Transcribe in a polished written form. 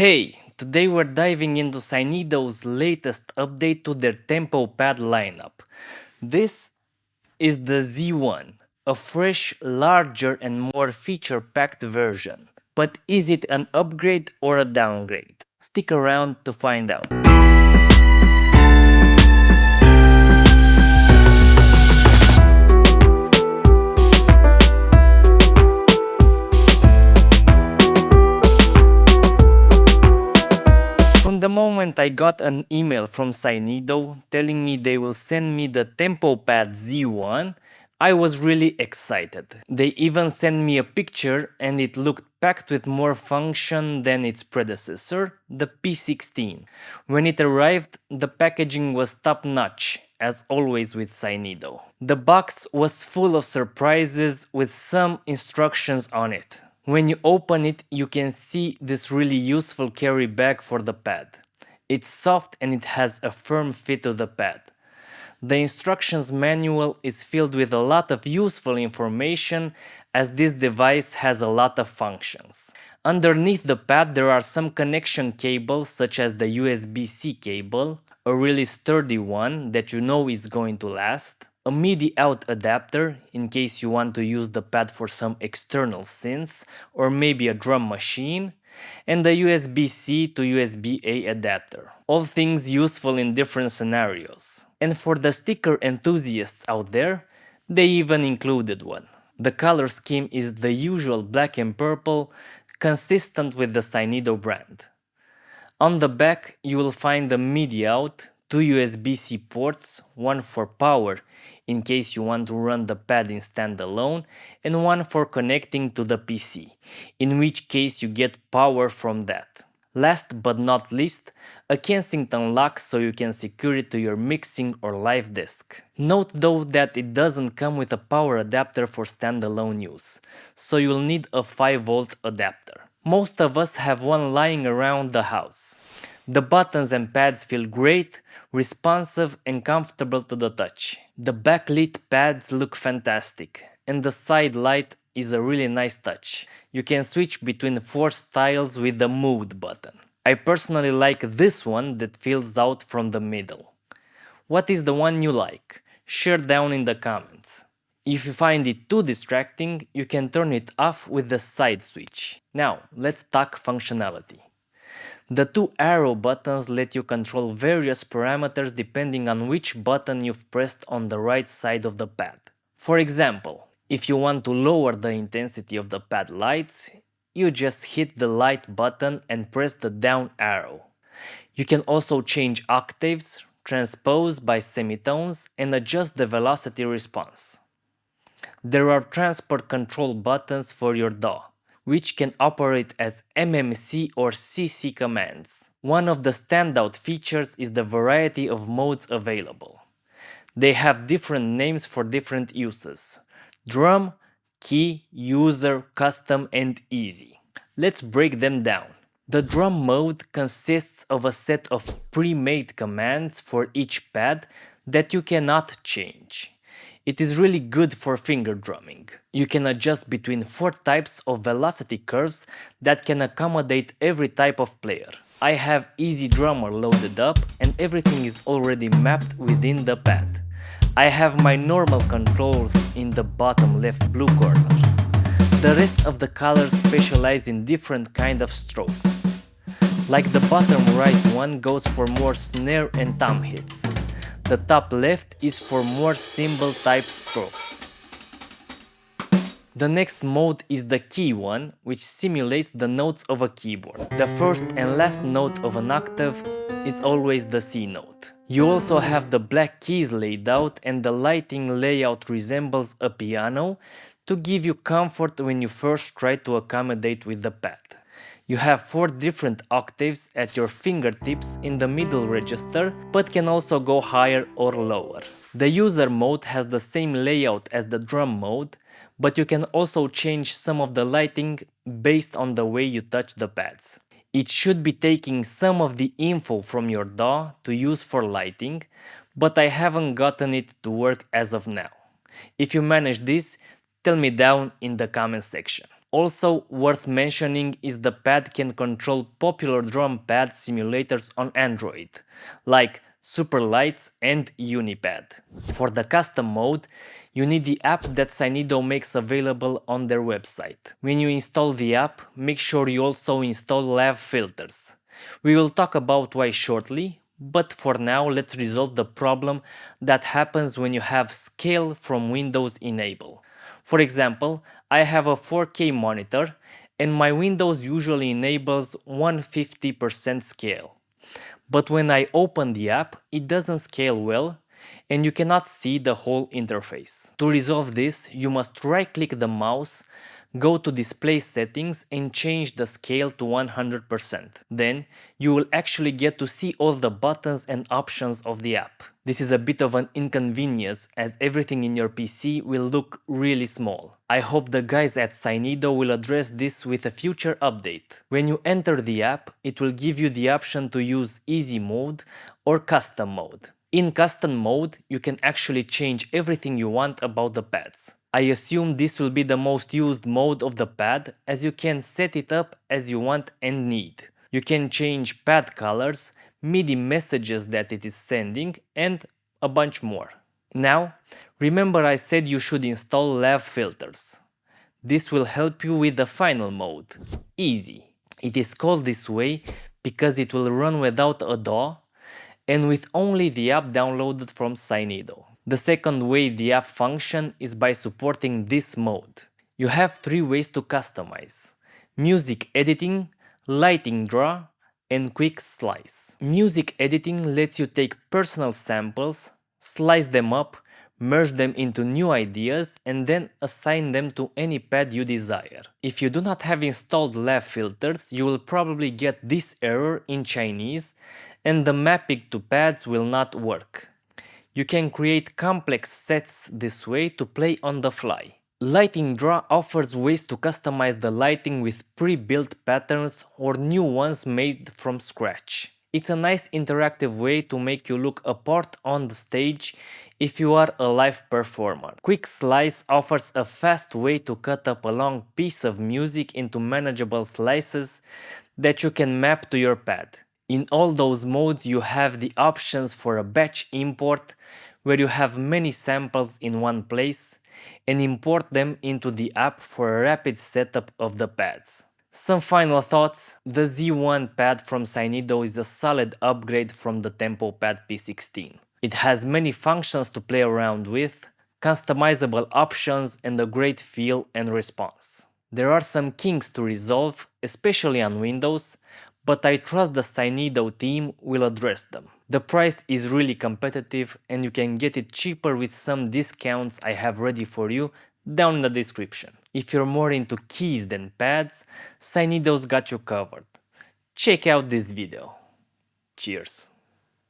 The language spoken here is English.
Hey, today we're diving into Synido's latest update to their TempoPad lineup. This is the Z-1, a fresh, larger and more feature-packed version. But is it an upgrade or a downgrade? Stick around to find out. From the moment I got an email from Synido telling me they will send me the TempoPad Z-1, I was really excited. They even sent me a picture and it looked packed with more function than its predecessor, the P16. When it arrived, the packaging was top-notch, as always with Synido. The box was full of surprises with some instructions on it. When you open it, you can see this really useful carry bag for the pad. It's soft and it has a firm fit to the pad. The instructions manual is filled with a lot of useful information as this device has a lot of functions. Underneath the pad there are some connection cables such as the USB-C cable, a really sturdy one that you know is going to last, a MIDI out adapter in case you want to use the pad for some external synths or maybe a drum machine, and the USB-C to USB-A adapter. All things useful in different scenarios. And for the sticker enthusiasts out there, they even included one. The color scheme is the usual black and purple, consistent with the Synido brand. On the back you will find the MIDI out, two USB-C ports, one for power in case you want to run the pad in standalone, and one for connecting to the PC, in which case you get power from that. Last but not least, a Kensington lock so you can secure it to your mixing or live disc. Note though that it doesn't come with a power adapter for standalone use, so you'll need a 5V adapter. Most of us have one lying around the house. The buttons and pads feel great, responsive and comfortable to the touch. The backlit pads look fantastic, and the side light is a really nice touch. You can switch between 4 styles with the mode button. I personally like this one that fills out from the middle. What is the one you like? Share down in the comments. If you find it too distracting, you can turn it off with the side switch. Now, let's talk functionality. The 2 arrow buttons let you control various parameters depending on which button you've pressed on the right side of the pad. For example, if you want to lower the intensity of the pad lights, you just hit the light button and press the down arrow. You can also change octaves, transpose by semitones, and adjust the velocity response. There are transport control buttons for your DAW, which can operate as MMC or CC commands. One of the standout features is the variety of modes available. They have different names for different uses: drum, key, user, custom, and easy. Let's break them down. The drum mode consists of a set of pre-made commands for each pad that you cannot change. It is really good for finger drumming. You can adjust between 4 types of velocity curves that can accommodate every type of player. I have Easy Drummer loaded up and everything is already mapped within the pad. I have my normal controls in the bottom left blue corner. The rest of the colors specialize in different kind of strokes. Like the bottom right one goes for more snare and tom hits. The top left is for more cymbal type strokes. The next mode is the key one, which simulates the notes of a keyboard. The first and last note of an octave is always the C note. You also have the black keys laid out, and the lighting layout resembles a piano to give you comfort when you first try to accommodate with the pad. You have 4 different octaves at your fingertips in the middle register, but can also go higher or lower. The user mode has the same layout as the drum mode, but you can also change some of the lighting based on the way you touch the pads. It should be taking some of the info from your DAW to use for lighting, but I haven't gotten it to work as of now. If you manage this, tell me down in the comment section. Also worth mentioning is the pad can control popular drum pad simulators on Android, like Superlights and Unipad. For the custom mode, you need the app that Synido makes available on their website. When you install the app, make sure you also install lav filters. We will talk about why shortly, but for now let's resolve the problem that happens when you have scale from Windows enable. For example, I have a 4K monitor and my Windows usually enables 150% scale. But when I open the app, it doesn't scale well and you cannot see the whole interface. To resolve this, you must right-click the mouse, go to Display Settings and change the scale to 100%. Then, you will actually get to see all the buttons and options of the app. This is a bit of an inconvenience as everything in your PC will look really small. I hope the guys at Synido will address this with a future update. When you enter the app, it will give you the option to use Easy Mode or Custom Mode. In Custom Mode, you can actually change everything you want about the pads. I assume this will be the most used mode of the pad as you can set it up as you want and need. You can change pad colors, MIDI messages that it is sending and a bunch more. Now, remember I said you should install lav filters. This will help you with the final mode, Easy. It is called this way because it will run without a DAW and with only the app downloaded from Synido. The second way the app functions is by supporting this mode. You have three ways to customize: music editing, lighting draw, and quick slice. Music editing lets you take personal samples, slice them up, merge them into new ideas, and then assign them to any pad you desire. If you do not have installed lav filters, you will probably get this error in Chinese and the mapping to pads will not work. You can create complex sets this way to play on the fly. Lighting Draw offers ways to customize the lighting with pre-built patterns or new ones made from scratch. It's a nice interactive way to make you look apart on the stage if you are a live performer. Quick Slice offers a fast way to cut up a long piece of music into manageable slices that you can map to your pad. In all those modes you have the options for a batch import where you have many samples in one place and import them into the app for a rapid setup of the pads. Some final thoughts: the Z-1 pad from Synido is a solid upgrade from the TempoPad P16. It has many functions to play around with, customizable options and a great feel and response. There are some kinks to resolve, especially on Windows, but I trust the Synido team will address them. The price is really competitive and you can get it cheaper with some discounts I have ready for you down in the description. If you're more into keys than pads, Synido's got you covered. Check out this video. Cheers!